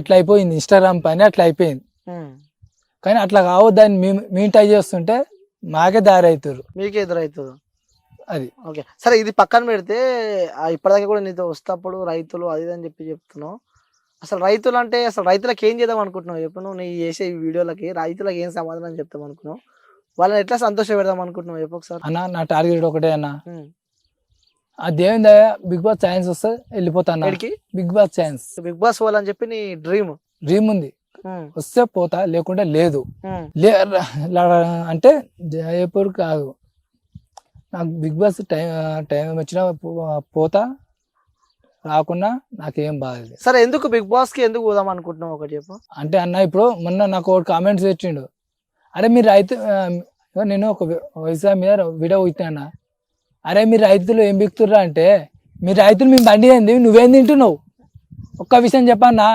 అట్లా అయిపోయింది, ఇన్స్టాగ్రామ్ పని అట్లా అయిపోయింది. కానీ అట్లా కావద్దని మేము ట్రై చేస్తుంటే మాకే దారి అవుతారు, మీకే ఎదురవుతుంది అది. ఓకే సరే, ఇది పక్కన పెడితే ఇప్పటిదాకా కూడా నీతో వస్తప్పుడు రైతులు అది ఇది అని చెప్తున్నావు. అసలు రైతులు అంటే అసలు రైతులకు ఏం చేద్దాం అనుకుంటున్నావు చెప్పు? నువ్వు నీ చేసే ఈ వీడియోలకి రైతులకు ఏం సమాధానం చెప్తాం అనుకున్నావు? వాళ్ళని ఎట్లా సంతోష పెడదాం అనుకుంటున్నావు చెప్పు ఒకసారి. అన్న నా టార్గెట్ ఒకటే అన్న, ఆ దేవుని దయ బిగ్ బాస్ ఛాన్స్ వస్తే వెళ్ళిపోతా అన్న. Bigg Boss chance, Bigg Boss పోవాలని చెప్పి నీ డ్రీమ్ ఉంది. వస్తే పోతా, లేకుంటే లేదు. అంటే జయపూర్ కాదు, నాకు బిగ్ బాస్ టైం వచ్చినా పోతా, రాకున్నా నాకేం బాధ లేదు. సరే, ఎందుకు బిగ్ బాస్ కి ఎందుకు పోదాం అనుకుంటున్నావు ఒకటి చెప్పు. అంటే అన్న ఇప్పుడు మొన్న నాకు ఒక కామెంట్స్ తెచ్చిండు, అరే మీరు రైతు, నేను ఒక వ్యవసాయం మీద వీడియో వచ్చినా, అరే మీరు రైతులు ఏం బిక్తుర్రా అంటే, మీరు రైతులు మేము బండి ఏంది, నువ్వేం తింటున్నావు? ఒక్క విషయం చెప్పన్నా,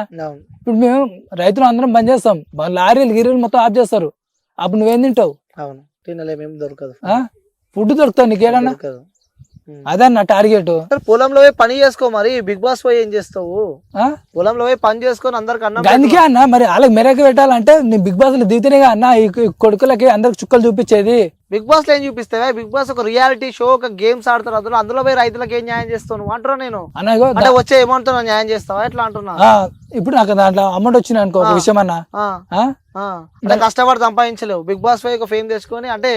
ఇప్పుడు మేము రైతులు అందరం బంద్ చేస్తాం, లారీలు గిరీలు మొత్తం ఆఫ్ చేస్తారు, అప్పుడు నువ్వేం తింటావు? అవును, తినలేమేం దొరకదు, ఫుడ్ దొరుకుతావు నీకేడన్నా? అదే నా టార్గెట్. పొలంలో పని చేసుకో, మరి బిగ్ బాస్ పోయి ఏం చేస్తావు? పొలంలో పని చేసుకొని అందరికి అన్నం. అందుకే అన్న, మరి వాళ్ళకి మెరక పెట్టాలంటే నేను బిగ్ బాస్ లో దిగుతూనేగా అన్న ఈ కొడుకులకి అందరికి చుక్కలు చూపించేది. బిగ్ బాస్ లో ఏం చూపిస్తావా? బిగ్ బాస్ ఒక రియాలిటీ షో, ఒక గేమ్స్ ఆడతారు, అందులో పోయి రైతులకు ఏం న్యాయం చేస్తావు నువ్వు అంటున్నా నేను. అంటే వచ్చే అమౌంట్ తో న్యాయం చేస్తావా ఎట్లా అంటున్నా? ఇప్పుడు నాకు దాంట్లో అమౌంట్ వచ్చింది అనుకో, ఒక విషయం అన్న, కష్టపడి సంపాదించలేవు, బిగ్ బాస్ పోయి ఒక ఫేమ్ తెచ్చుకొని, అంటే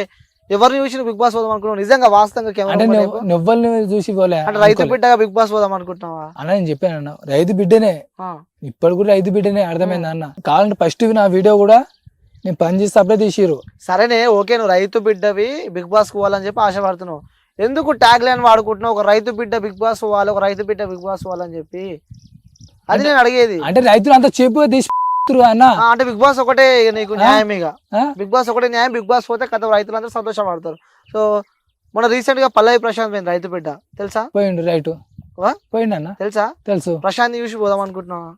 ఎవరిని చూసి బిగ్ బాస్ పోదాం అనుకున్నావు? నిజంగా వాస్తవంగా నువ్వుల్ని చూసి పోలే, రైతు బిడ్డగా బిగ్ బాస్ పోదాం అనుకుంటున్నావా అన్న? నేను చెప్పాను అన్న, రైతు బిడ్డనే, ఇప్పుడు కూడా రైతు బిడ్డనే, అర్థమైంది అన్న. కావాలంటే ఫస్ట్ నా వీడియో కూడా నేను పని చేసి అప్పుడే తీసిరు. సరేనే, ఓకే, నువ్వు రైతు బిడ్డవి బిగ్ బాస్ పోవాలని చెప్పి ఆశపడుతున్నావు, ఎందుకు ట్యాగ్ లైన్ వాడుకుంటున్నావు? ఒక రైతు బిడ్డ బిగ్ బాస్ పోవాలి, ఒక రైతు బిడ్డ బిగ్ బాస్ పోవాలని చెప్పి, అది నేను అడిగేది. అంటే రైతులు అంతా చేపుగా తీసి అన్న, అంటే బిగ్ బాస్ ఒకటే నీకు న్యాయం, ఇక బిగ్ బాస్ ఒకటే న్యాయం, బిగ్ బాస్ పోతే కథ రైతులందరూ సంతోషపడతారు. సో మన రీసెంట్ గా పల్లవి ప్రశాంత్ పోయింది, రైతు బిడ్డ, తెలుసా? పోయిండు, రైతు పోయిండు అన్న, తెలుసా? తెలుసు. ప్రశాంత్ చూసి పోదాం అనుకుంటున్నావా?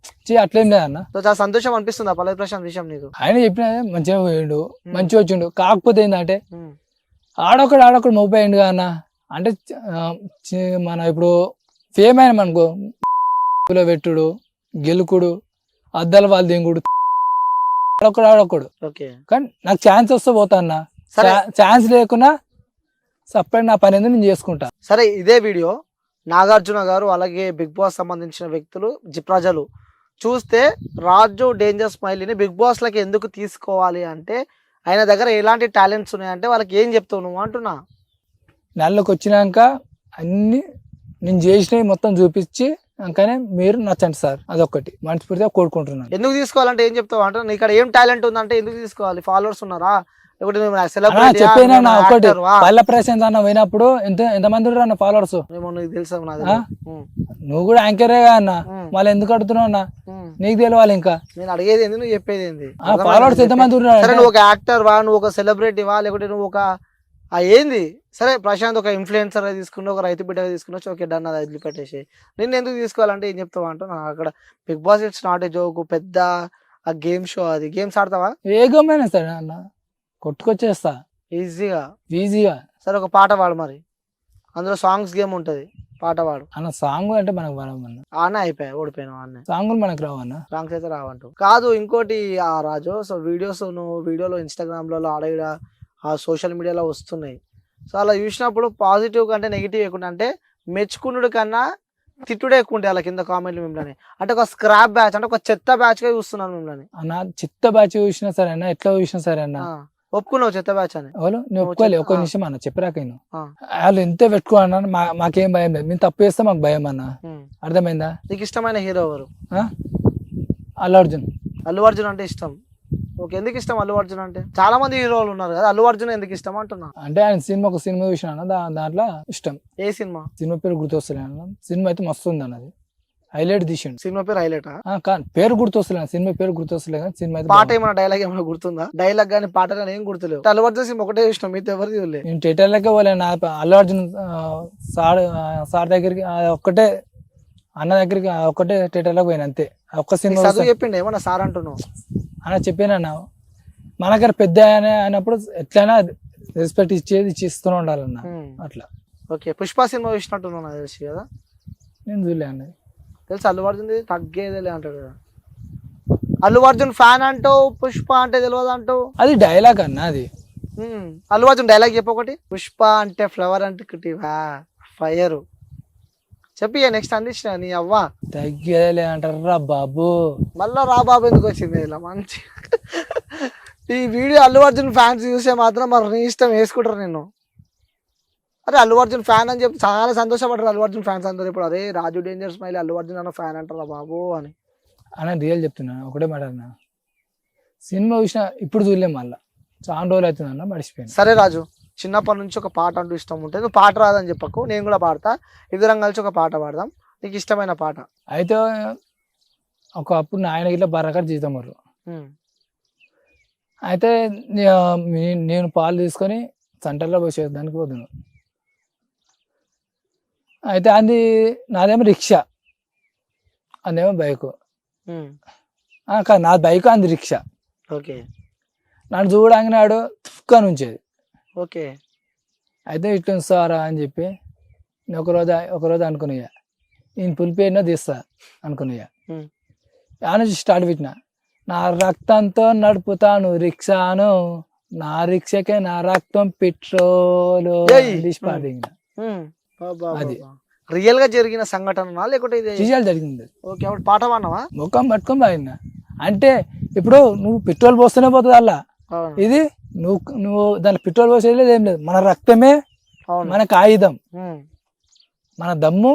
అట్లేం లేదన్న. చాలా సంతోషం అనిపిస్తుందా పల్లవి ప్రశాంత్ విషయం నీకు? ఆయన చెప్పిన మంచిగా పోయిండు, మంచిగా వచ్చిండు. కాకపోతే ఏంటంటే ఆడొకడు మోపోయిండు అన్న. అంటే మన ఇప్పుడు ఫేమ్ అయిన మనకు పెట్టుడు, గెలుకుడు, అద్దాల వాళ్ళు దింగుడు, ఆడొకడు. కానీ నాకు ఛాన్స్ వస్తే పోతా అన్న, ఛాన్స్ లేకున్నా సపరేట్ నా పని నేను చేసుకుంటా. సరే, ఇదే వీడియో నాగార్జున గారు అలాగే బిగ్ బాస్ సంబంధించిన వ్యక్తులు ప్రజలు చూస్తే రాజు డేంజర్ స్మైలీని బిగ్ బాస్ లకి ఎందుకు తీసుకోవాలి అంటే, ఆయన దగ్గర ఎలాంటి టాలెంట్స్ ఉన్నాయంటే వాళ్ళకి ఏం చెప్తావు నువ్వు అంటున్నా? నెలలోకి వచ్చినాక అన్ని నేను చేసినవి మొత్తం చూపించి అంకానే మీరు నచ్చండి సార్, అదొక్కటి మనస్ఫూర్తిగా కోరుకుంటున్నాను. ఎందుకు తీసుకోవాలంటే ఏం చెప్తావు అంటే, నీ ఇక్కడ ఏం టాలెంట్ ఉందంటే ఎందుకు తీసుకోవాలి? ఫాలోవర్స్ ఉన్నారా? చెప్పేనా ఒకటి, పల్లె ప్రశాంత్ అన్న పోయినప్పుడు ఎంతమంది ఉన్నారు అన్న ఫాలోవర్స్? తెలుసా? నువ్వు కూడా యాంకరేగా అన్న, మళ్ళీ ఎందుకు అడుగుతున్నావు అన్న? నీకు తెలియాలి. ఇంకా నేను అడిగేది ఏంది, నువ్వు చెప్పేది ఏంది? ఫాలోవర్స్ ఎంతమంది ఉన్నారు? నువ్వు ఒక యాక్టర్ వా, నువ్వు ఒక సెలబ్రిటీ వా, లేకుంటే నువ్వు ఒక ఏంది? సరే, ప్రశాంత్ ఒక ఇన్ఫ్లుయెన్సర్ తీసుకున్నావు, ఒక రైతు బిడ్డగా తీసుకున్నావు, ఓకే డన్, అది వదిలిపెట్టేసి నిన్ను ఎందుకు తీసుకోవాలంటే ఏం చెప్తావా అంటూ? అక్కడ Bigg Boss it's not a joke, పెద్ద ఆ గేమ్ షో, అది గేమ్స్ ఆడతావా? ఏ గేమ్ అయినా సరే అన్న కొట్టుకొచ్చేస్తా ఈజీగా. సరే, ఒక పాట పాడు మరి, అందులో సాంగ్స్ గేమ్ ఉంటది, పాట పాడు అన్న. సాంగ్ అంటే మనకు ఆనే అయిపోయా, ఓడిపోయినావు అన్న. సాంగులు మనకు రావన్న, సాంగ్స్ అయితే రావంటూ కాదు. ఇంకోటి ఆ రాజు, సో వీడియోస్ నువ్వు వీడియోలో ఇన్స్టాగ్రామ్ లో ఆడ ఆ సోషల్ మీడియాలో వస్తున్నాయి, సో అలా చూసినప్పుడు పాజిటివ్ కంటే నెగిటివ్ ఎక్కువ, అంటే మెచ్చుకున్నాడు కన్నా తిట్టుడే ఎక్కువ ఉంటాయి అలా కింద కామెంట్లు మిమ్మల్ని. అంటే ఒక స్క్రాప్ బ్యాచ్, అంటే ఒక చెత్త బ్యాచ్ గా చూస్తున్నాను మిమ్మల్ని. అన్న చెత్త బ్యాచ్ చూసినా సరే అన్న, ఎట్లా చూసినా సరే అన్న, ఒప్పుకున్నావు చెత్త బ్యాచ్ అని? నేను ఒప్పుకోలే. ఒక నిమిషం అన్న చెప్పరాక, వాళ్ళు ఎంత పెట్టుకోవాలన్నా మాకేం భయం లేదు, మేము తప్పు చేస్తే మాకు భయం అన్న, అర్థమైందా? నీకు ఇష్టమైన హీరో ఎవరు? అల్లు అర్జున్. అల్లు అర్జున్ అంటే ఇష్టం, ఓకే. ఎందుకు ఇష్టం అల్లు అర్జున్ అంటే? చాలా మంది హీరోలు ఉన్నారు కదా, అల్లు అర్జున్ ఎందుకు ఇష్టం అంటున్నా? అంటే ఆయన ఒక సినిమా చూసిన దాంట్లో ఇష్టం. ఏ సినిమా? సినిమా పేరు గుర్తొస్తలే అన్న, సినిమా అయితే మస్తు ఉంది అన్నది, హైలైట్ తీసిండు. సినిమా పేరు హైలైట్? పేరు గుర్తొస్తలే, సినిమా పేరు గుర్తొస్తలే కానీ సినిమా అయితే. పాట ఏమైనా డైలాగ్ ఏమైనా గుర్తుందా? డైలాగ్ కానీ పాట కానీ ఏం గుర్తులేవు. అల్లు అర్జున్ సినిమా ఒకటే ఇష్టం, మీతో ఎవరు చూడలేదు. నేను థియేటర్లకే పోలే, నా అల్లు అర్జున్ సార్ దగ్గరికి ఒక్కటే, అన్న దగ్గరికి ఒక్కటే థియేటర్లోకి పోయిన, అంతే. ఒక్క సినిమా చదువు చెప్పిండు ఏమన్నా సార్ అంటున్నావు అన్న? చెప్పానన్న, మన దగ్గర పెద్ద అయినప్పుడు ఎట్లయినా రెస్పెక్ట్ ఇస్తూనే ఉండాలన్న, అట్లా. ఓకే, పుష్ప సినిమా చూసినట్టున్నా నాకు తెలిసి కదా? నేను చూడలే అన్నది. తెలుసు అల్లు అర్జున్ తగ్గేదేలే అంటాడు కదా, అల్లు అర్జున్ ఫ్యాన్ అంటావు, పుష్ప అంటే తెలియదు అంటావు. అది డైలాగ్ అన్న అది. అల్లు అర్జున్ డైలాగ్ చెప్పు ఒకటి. పుష్ప అంటే ఫ్లవర్ అంటే ఫైర్ చెప్పి నెక్స్ట్ అందించిన నీ అవ్వ తగ్గేదే అంటారా బాబు. మళ్ళా రా బాబు ఎందుకు వచ్చింది ఇలా మంచి. ఈ వీడియో అల్లు అర్జున్ ఫ్యాన్స్ చూసే మాత్రం మరి నీ ఇష్టం వేసుకుంటారు నిన్ను. అరే అల్లు అర్జున్ ఫ్యాన్ అని చెప్పి చాలా సంతోషపడ్డారు అల్లు అర్జున్ ఫ్యాన్స్ అందరూ. ఇప్పుడు అరే రాజు డేంజర్ స్మైల్ అల్లు అర్జున్ అన్న ఫ్యాన్ అంటారా బాబు అని. అన్న రియల్ చెప్తున్నా, ఒకటే మాట అన్న, సినిమా చూసిన ఇప్పుడు చూడలేం, మళ్ళీ చాలా రోజులు అవుతుంది అన్న, మర్చిపోయాను. సరే రాజు, చిన్నప్పటి నుంచి ఒక పాట అంటూ ఇష్టం ఉంటుంది, నువ్వు పాట రాదని చెప్పకు, నేను కూడా పాడతా, ఇద్దరం కలిసి ఒక పాట పాడదాం, నీకు ఇష్టమైన పాట. అయితే ఒకప్పుడు నాయన గిట్ల బర్రకట్ జీతం వారు. అయితే నేను పాలు తీసుకొని సెంటర్లో పోసేదానికి పోతున్నాను. అయితే అది నాదేమో రిక్షా, అదేమో బైకు. కాదు నా బైక్, అంది రిక్షా. ఓకే. నన్ను చూడంగానే ఆడు తుఫ్కా నుంచేది. ఓకే. అయితే ఇట్లా సారా అని చెప్పి నేను ఒకరోజు అనుకున్నాయా, ఈయన పులిపేరినా తీస్తా అనుకున్నాయా. ఆ నుంచి స్టార్ట్ పెట్టిన, నా రక్తంతో నడుపుతాను రిక్షాను, నా రిక్షకే నా రక్తం పెట్రోలు ఇంగ్లీష్ పాట. అది రియల్ గా జరిగిన సంఘటన లేకుంటే విజయాలు జరిగింది. ఓకే. అప్పుడు పాట పాడినావా? ముఖం పట్టుకొని పాడినా. అంటే ఇప్పుడు నువ్వు పెట్రోల్ పోస్తూనే పోతుంది అలా, ఇది నువ్వు దాని పెట్రోల్ పోసేది ఏం లేదు, మన రక్తమే మనకు ఆయుధం, మన దమ్ము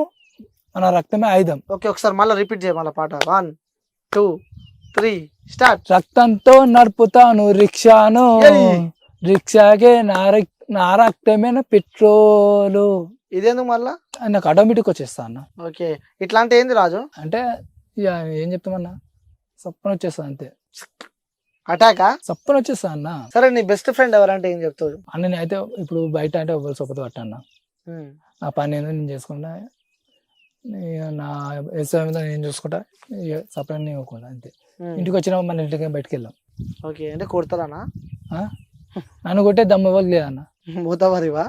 మన రక్తమే ఆయుధం. ఓకే, ఒకసారి మళ్ళీ రిపీట్ చేయ మళ్ళీ పాట. 1 2 3 స్టార్ట్. రక్తంతో నడుపుతాను రిక్షాను, రిక్షాకే నా రక్తమే పెట్రోలు. ఇదేందుకు మళ్ళా? నాకు ఆటోమేటిక్ వచ్చేస్తా అన్న. ఓకే. ఇట్లాంటి ఏంది రాజు అంటే ఇక ఏం చెప్తామన్నా, సప్పన వచ్చేస్తా అంతే. అటాకా? సప్పన వచ్చేస్తా అన్న. సరే, నీ బెస్ట్ ఫ్రెండ్ ఎవరంటే ఏం చెప్తావు అన్న? నేను అయితే ఇప్పుడు బయట అంటే ఎవరు సొప్పత పట్టన్నా, నా పని ఏందో నేను చేసుకుంటా, నా వ్యవసాయం నేను చూసుకుంటా, సపరేట్ నేను ఇవ్వకుండా అంతే. ఇంటికి వచ్చినా మన ఇంటికి బయటకు వెళ్ళాం. ఓకే. అంటే కొడతారా? నన్ను కొట్టే దమ్ము ఇవ్వక లేదన్న. మూతవారివా?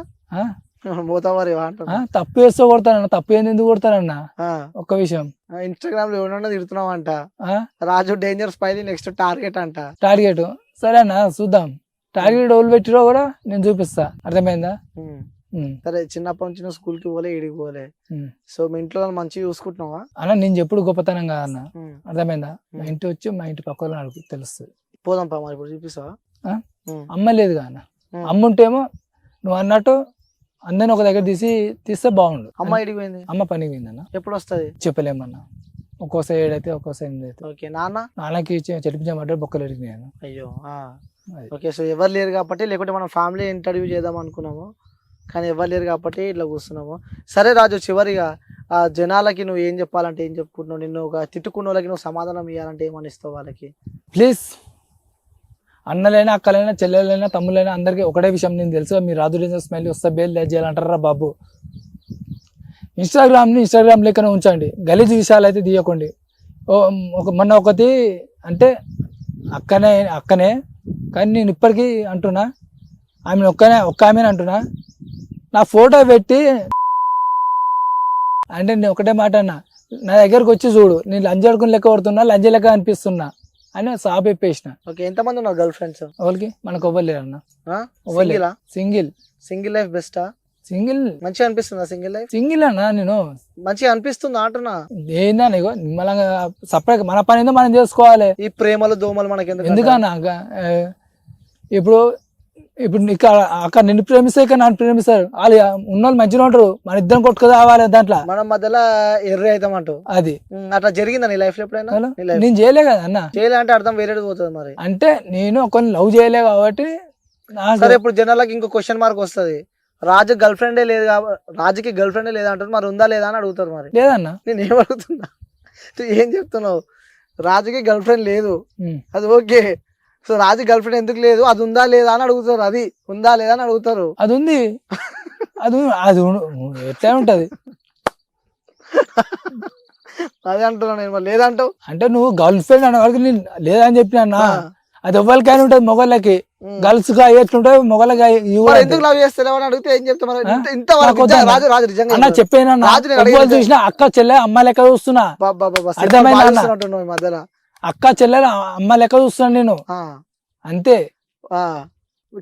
మూతవారివా అంటున్నా. తప్పు వేస్తూ కొడతానన్న, తప్పు ఏంది ఎందుకు కొడతానన్న? ఒక్క విషయం, ఇన్స్టాగ్రామ్ లో ఎవరన్నా తిడుతున్నావు అంట, రాజు డేంజర్ స్మైలీ నెక్స్ట్ టార్గెట్ అంట. టార్గెట్ సరే అన్న, చూద్దాం. టార్గెట్ ఓళ్ళు పెట్టిరో కూడా నేను చూపిస్తా, అర్థమైందా? సరే, చిన్నప్పటి నుంచి స్కూల్ కి పోలే, ఇడికి పోలే, సో మీ ఇంట్లో మంచిగా చూసుకుంటున్నావా అన్న? నేను చెప్పుడు గొప్పతనం కాదన్న, అర్థమైందా? మా ఇంటి వచ్చి మా ఇంటి పక్క వాళ్ళకి తెలుస్తుంది. పోదాం పా, మరి ఇప్పుడు చూపిస్తావా? అమ్మ లేదు కాదన్న, అమ్మ ఉంటేమో నువ్వు అన్నట్టు అందరిని ఒక దగ్గర తీస్తే బాగుండు. అమ్మ ఇడికి పోయింది? అమ్మ పనికి పోయిందన్న. ఎప్పుడు వస్తుంది చెప్పలేమన్నా, ఒక్కోసారి 7 అయితే ఒక్కోసారి 8 అయితే. ఓకే. నాన్నకి చెడిపించమంటే బొక్కలు ఎరిగినాను. అయ్యో. ఓకే. సో ఎవరు లేరు కాబట్టి, లేకుంటే మనం ఫ్యామిలీ ఇంటర్వ్యూ చేద్దాం అనుకున్నాము, కానీ ఎవరు లేరు కాబట్టి ఇట్లా కూర్చున్నాము. సరే రాజు, చివరిగా ఆ జనాలకి నువ్వు ఏం చెప్పాలంటే ఏం చెప్పుకుంటున్నావు? నిన్ను ఒక తిట్టుకున్న వాళ్ళకి నువ్వు సమాధానం ఇవ్వాలంటే ఏమని ఇస్తావు వాళ్ళకి? ప్లీజ్, అన్నలైనా అక్కలైనా చెల్లెలైనా తమ్ములైనా అందరికీ ఒకటే విషయం నేను తెలుసు, మీరు రాజు డేంజర్ స్మైల్ వస్తే బేల్ చేయాలంటారా బాబు. ఇన్స్టాగ్రామ్ లెక్కనే ఉంచండి, గలీజ్ విషయాలు అయితే తీయకండి. మొన్న ఒకటి అంటే అక్కనే కానీ నేను ఇప్పటికీ అంటున్నా, ఒక్క ఆమెను అంటున్నా, నా ఫోటో పెట్టి అంటే నేను ఒకటే మాట అన్నా, నా దగ్గరకు వచ్చి చూడు, నేను లంజడుకుని లెక్క కొడుతున్నా, లంజ లెక్క అనిపిస్తున్నా అని సాబ్ చెప్పేసిన. ఓకే. ఎంతమంది ఉన్నారు గర్ల్ ఫ్రెండ్స్? ఎవరికి? మనకు ఎవ్వలేరు అన్న. Single life బెస్టా? సింగిల్ మంచిగా అనిపిస్తుందా? సింగిల్ అన్న, నేను మంచిగా అనిపిస్తుందా అంటున్నా. ఏందా నీకు నిమ్మలంగా సపరేట్ మన పని ఏందో మనం చేసుకోవాలి. ఈ ప్రేమలు దోమలు మనకి ఎందుకన్నా? ఇప్పుడు ఇక్కడ అక్కడ నిన్ను ప్రేమిస్తే ఇక్కడ నన్ను ప్రేమిస్తారు, వాళ్ళు ఉన్నోళ్ళు మంచిగా ఉంటారు, మన ఇద్దరం కొట్టుకు రావాలి దాంట్లో, మనం మధ్యలో ఎర్ర అవుతాం అంటూ. అది అట్లా జరిగిందా నీ లైఫ్ లో ఎప్పుడైనా? నేను చేయలే కదా అన్న. చేయలే అంటే అర్థం వేరే పోతుంది మరి. అంటే నేను ఒకరిని లవ్ చేయలే కాబట్టి. సరే, ఇప్పుడు జనాలకి ఇంకో క్వశ్చన్ మార్క్ వస్తుంది, రాజు గర్ల్ ఫ్రెండే లేదు, రాజుకి గర్ల్ ఫ్రెండే లేదా అంటారు, మరి ఉందా లేదా అని అడుగుతారు. మరి లేదన్నా, నేను ఏం అడుగుతున్నా, ఏం చెప్తున్నావు? రాజుకి గర్ల్ ఫ్రెండ్ లేదు, అది ఓకే. సో రాజు గర్ల్ ఫ్రెండ్ ఎందుకు లేదు, అది ఉందా లేదా అని అడుగుతారు, అది ఉందా లేదా అని అడుగుతారు. అది ఉంది, అది ఎట్లా ఉంటది అదే అంటున్నా నేను. మరి లేదంటావు అంటే నువ్వు గర్ల్ ఫ్రెండ్ అనే వాళ్ళకి నేను లేదని చెప్పినా, అది ఎవరికైనా ఉంటది, మొగళ్ళకి గర్ల్స్ గా ఎట్లుంటాయి, మొగలకి ఎందుకు లవ్ చేస్తారు అని అడిగితే ఏం చెప్తారు? చెప్పేనా చూసినా అక్క చెల్లె అమ్మాయి లెక్క చూస్తున్నా, అర్థమైందా? మధ్యలో అక్క చెల్లెలు అమ్మ లెక్క చూస్తున్నాను నేను ఆ, అంతే. ఆ.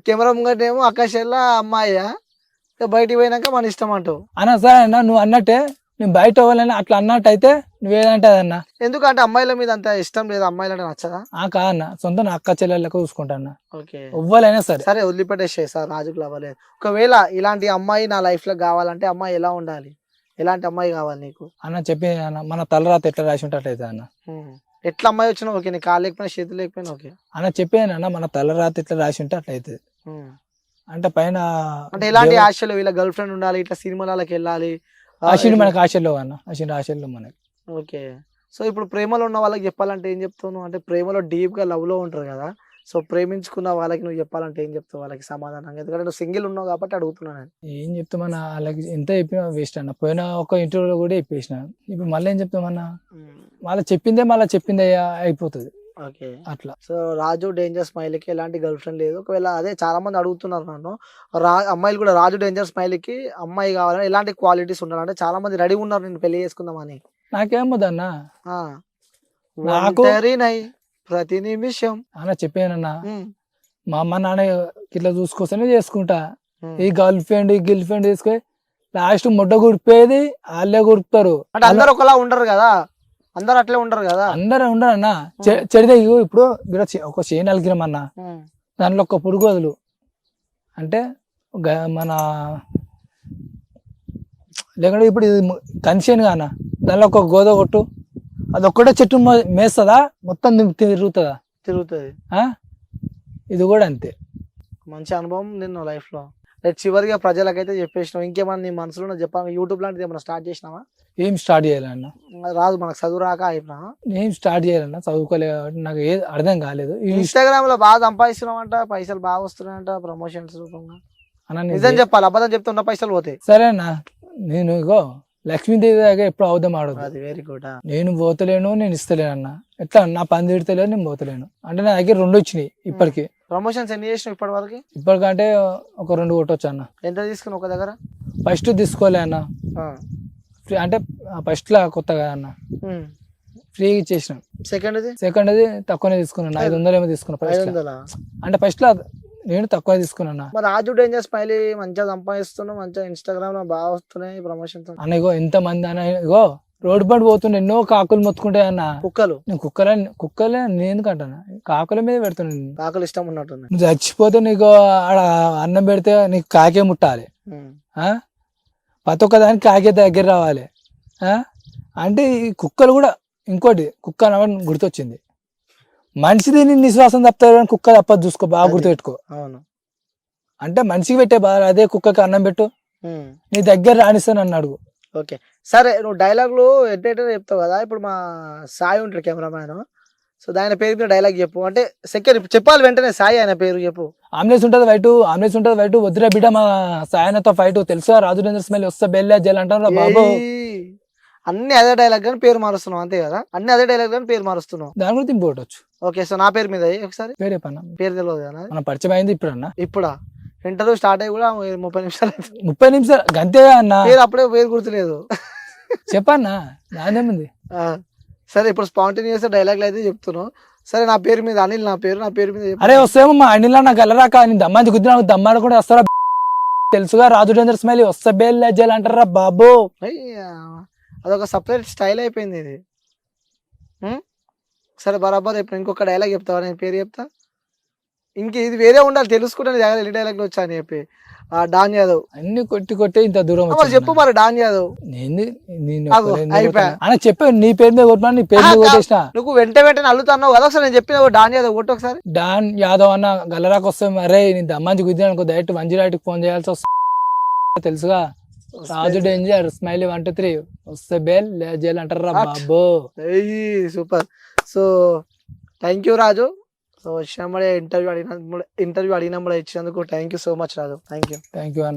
కెమెరా ముంగటేమో అక్కశల్లా అమ్మాయ్యా, ఇక బయటికి పోయినాక మన ఇష్టం అంటావు. అన్న సరే అన్న నువ్వు అన్నట్టే నేను బయట అవ్వాలని అట్లా అన్నట్టు అయితే నువ్వేదంటే అదన్నా. ఎందుకంటే అమ్మాయిల మీద అంత ఇష్టం లేదు, అమ్మాయిలు అంటే నచ్చదా? కాదన్న సొంత నా అక్క చెల్లెలు లెక్క చూసుకుంటా అన్న ఓకే, ఎవ్వలైనా సరే. సరే వదిలిపెట్టేసే సార్, రాజుకు అవ్వలేదు. ఒకవేళ ఇలాంటి అమ్మాయి నా లైఫ్ లో కావాలంటే అమ్మాయి ఎలా ఉండాలి, ఎలాంటి అమ్మాయి కావాలి నీకు? అన్న చెప్పి అన్న మన తలరాత ఎట్లా రాసి ఉంటట్లయితే అన్న. ఎట్లా అమ్మాయి వచ్చినా ఓకే, నీ కాలు లేకపోయినా చేతులు లేకపోయినా ఓకే. అన్న చెప్పాను అన్న మన తలరాత ఎట్లా రాసి ఉంటే అట్లయితే. అంటే పైన అంటే ఎలాంటి ఆశలు, వీళ్ళ గర్ల్ ఫ్రెండ్ ఉండాలి, ఇట్లా సినిమాలకి వెళ్ళాలి, ఆశలు మనకు ఆశల్లో అన్న, ఆశల్లో మనకి. ఓకే. సో ఇప్పుడు ప్రేమలో ఉన్న వాళ్ళకి చెప్పాలంటే ఏం చెప్తావు నువ్వు? అంటే ప్రేమలో డీప్ గా లవ్ లో ఉంటారు కదా, సో ప్రేమించుకున్న వాళ్ళకి నువ్వు చెప్పాలంటే ఏం చెప్తావు వాళ్ళకి సమాధానంగా? ఎందుకంటే నువ్వు సింగిల్ ఉన్నావు కాబట్టి అడుగుతున్నాను నేను. ఏం చెప్తామన్నా వాళ్ళకి ఎంత చెప్పినా వేస్ట్ అన్న. పోయిన ఒక ఇంటర్వ్యూలో కూడా చెప్పేసిన, ఇప్పుడు మళ్ళీ ఏం చెప్తామన్నా, మళ్ళీ చెప్పిందే అయిపోతుంది ఓకే. అట్లా. సో రాజు డేంజర్ స్మైలీకి ఎలాంటి గర్ల్ ఫ్రెండ్ లేదు. ఒకవేళ అదే చాలా మంది అడుగుతున్నారు నన్ను, అమ్మాయిలు కూడా రాజు డేంజర్ స్మైలీకి అమ్మాయి కావాలని ఎలాంటి క్వాలిటీస్ ఉండాలంటే చాలా మంది రెడీ ఉన్నారు నేను పెళ్లి చేసుకుందామని. నాకేమొద్దన్న, ఆ, నాకు ఒంటరినై ప్రతి నిమిషం అన్న చెప్పానన్నా, మా అమ్మ నాన్న ఇట్లా చూసుకొస్తేనే చేసుకుంటా. ఈ గర్ల్ ఫ్రెండ్ తీసుకొని లాస్ట్ ముడ్డ గుడిపోయేది వాళ్ళే గుడుపుతారు. అంటే అందరు ఒకలా ఉండరు కదా, అందరు అట్లే ఉండరు కదా. అందరూ ఉండరు అన్న. చెడితే ఇప్పుడు ఒక చేను అలిగిరమన్నా, దాంట్లో ఒక పురుగు వదులు అంటే మన లేకుంటే ఇప్పుడు ఇది కన్సేను అన్న, దానిలో ఒక గోద కొట్టు, అది ఒక్కటే చెట్టు మేస్తుందా మొత్తం తిరుగుతుందా? తిరుగుతుంది. ఇది కూడా అంతే. మంచి అనుభవం నిన్ను లైఫ్ లో. చివరిగా ప్రజలకైతే చెప్పేసినావు, ఇంకేమన్నా నీ మనసులో చెప్పాలి? యూట్యూబ్ లాంటిది ఏమన్నా స్టార్ట్ చేసినావా? ఏం స్టార్ట్ చేయాలన్న, రాదు మనకు చదువు రాక అయినా. ఏం స్టార్ట్ చేయాలన్న, చదువుకోలేదు కాబట్టి నాకు ఏది అర్థం కాలేదు. ఇన్స్టాగ్రామ్ లో బాగా సంపాదిస్తున్నావంట, పైసలు బాగా వస్తున్నాయంట ప్రమోషన్స్ రూపంగా. అన్న నిజం చెప్పాలి, అబద్ధం చెప్తే ఉన్న పైసలు పోతాయి. సరేనా, నేను ఇగో లక్ష్మీదేవి దగ్గర ఎప్పుడు అవుదాం ఆడదు. అది వెరీ గుడ్. నేను పోతలేను, నేను ఇస్తలేను అన్న. ఎట్లా నా పని తిడతలేను, నేను పోతలేను అంటే నా దగ్గర 2 వచ్చినాయి ఇప్పటికి. ప్రమోషన్స్ ఎన్ని చేసినావు ఇప్పటి వరకు? ఇప్పటికంటే ఒక 2 కొట్టొచ్చు అన్న. ఎంత తీసుకున్నావు ఒక దగ్గర? ఫస్ట్ తీసుకోలే అన్న, అంటే ఫస్ట్ లా కొత్త కదా అన్న, ఫ్రీ ఇచ్చేసిన. సెకండ్ అది తక్కువనే తీసుకున్నాను, 500 ఏమో తీసుకున్నా ఫస్ట్. అంటే ఫస్ట్ లా నేను తక్కువ తీసుకున్నా. మరి రాజు డేంజర్ స్మైలీ మంచిగా సంపాదిస్తున్నావు, మంచిగా ఇన్స్టాగ్రామ్ లో బాగా వస్తున్నాయి ప్రమోషన్స్ అన్న. ఇగో ఎంత మంది అన్న, ఇగో రోడ్డు బండి పోతుండే ఎన్నో కాకులు మొత్తుకుంటాయి అన్న. కుక్కలు? నేను కుక్కలే నేను ఎందుకంటాను, కాకుల మీద పెడుతున్నాను. కాకులు ఇష్టం ఉన్నట్టుంది. నువ్వు చచ్చిపోతే నీకు ఆడ అన్నం పెడితే నీకు కాకే ముట్టాలి, ప్రతి ఒక్క దానికి కాకే దగ్గర రావాలి. అంటే ఈ కుక్కలు కూడా, ఇంకోటి కుక్క అన్న గుర్తొచ్చింది, మనిషిది నేను నిశ్వాసం తప్పుతారు కానీ కుక్క తప్పదు, చూసుకో బాగా గుర్తుపెట్టుకో. అవును. అంటే మనిషికి పెట్టే బాధ అదే కుక్కకి అన్నం పెట్టు, నీ దగ్గర రాణిస్తాను అన్న అడుగు. ఓకే సరే, నువ్వు డైలాగులు ఎట్ట చెప్తావు కదా, ఇప్పుడు మా సాయి ఉంటాడు కెమెరామ్యాన్, సో దాని పేరు మీద డైలాగ్ చెప్పు. అంటే సెకండ్ చెప్పాలి వెంటనే, సాయి ఆయన పేరు చెప్పు. ఆమ్లెట్స్ ఉంటుంది వైట్ వద్దురా బిడ్డ మా సాయనతో ఫైట్, తెలుసా రాజు డేంజర్ స్మైల్ వస్తే బెల్లే జల్ అంటారు బాబు. అన్ని అదే డైలాగ్ కానీ పేరు మారుస్తున్నావు అంతే కదా, అన్ని అదే డైలాగ్ కానీ పేరు మారుస్తున్నావు. దాని గురించి ఇంపోవచ్చు. ఓకే, సో నా పేరు మీద ఒకసారి పేరే పన్న పేరు తెలియదు కదా, మన పరిచయం అయింది ఇప్పుడు అన్న. ఇప్పుడా? ఇంటర్వ్యూ స్టార్ట్ అయ్యి కూడా 30 నిమిషాలు 30 నిమిషాలు గంతే అన్న. పేరు అప్పుడే పేరు గుర్తులేదు చెప్పన్నా, నాదేముంది. సరే ఇప్పుడు స్పాంటేనియస్ డైలాగ్ అయితే చెప్తున్నావు. సరే నా పేరు మీద అనిల్, నా పేరు మీద. అరే వస్తేమో మా అనిల్ నాకు గెలరాక నీ దమ్మాది గుద్ది నాకు దమ్మాడు కూడా వస్తారా, తెలుసుగా రాజు డేంజర్ స్మైల్ వస్తా బెల్లే జల్ అంటారా బాబు. అదొక సపరేట్ స్టైల్ అయిపోయింది ఇది. సరే బరాబర్, ఇప్పుడు ఇంకొక డైలాగ్ చెప్తావా? నేను పేరు చెప్తా, ఇంక ఇది వేరే ఉండాలి తెలుసుకుంటాను ఎన్ని డైలాగ్లు వచ్చా అని చెప్పి. డాన్ యాదవ్ అన్ని కొట్టి ఇంత దూరం చెప్పు మరి. డాన్ యాదవ్ చెప్పా, నీ పేరు మీద కొట్టినా, నీ పేరు మీద కొట్టేసిన. నువ్వు వెంటనే అల్లుతున్నావు కదా, ఒకసారి నేను చెప్పిన డాన్ యాదవ్ కొట్టు ఒకసారి. డాన్ యాదవ్ అన్న గల్లరాకు వస్తే అరే నీ దమ్మాంచి గుద్ది అనుకో డైరెక్ట్ 108కి ఫోన్ చేయాల్సి వస్తుంది, తెలుసుగా. రాజు డేంజర్ స్మైల్ 1 2 3 వస్తే బెల్ జైలు అంటారా బాబు. Super. So thank you Raju. So వచ్చినప్పుడే ఇంటర్వ్యూ అడిగినప్పుడు ఇచ్చినందుకు thank you so much Raju. Thank you అన్న.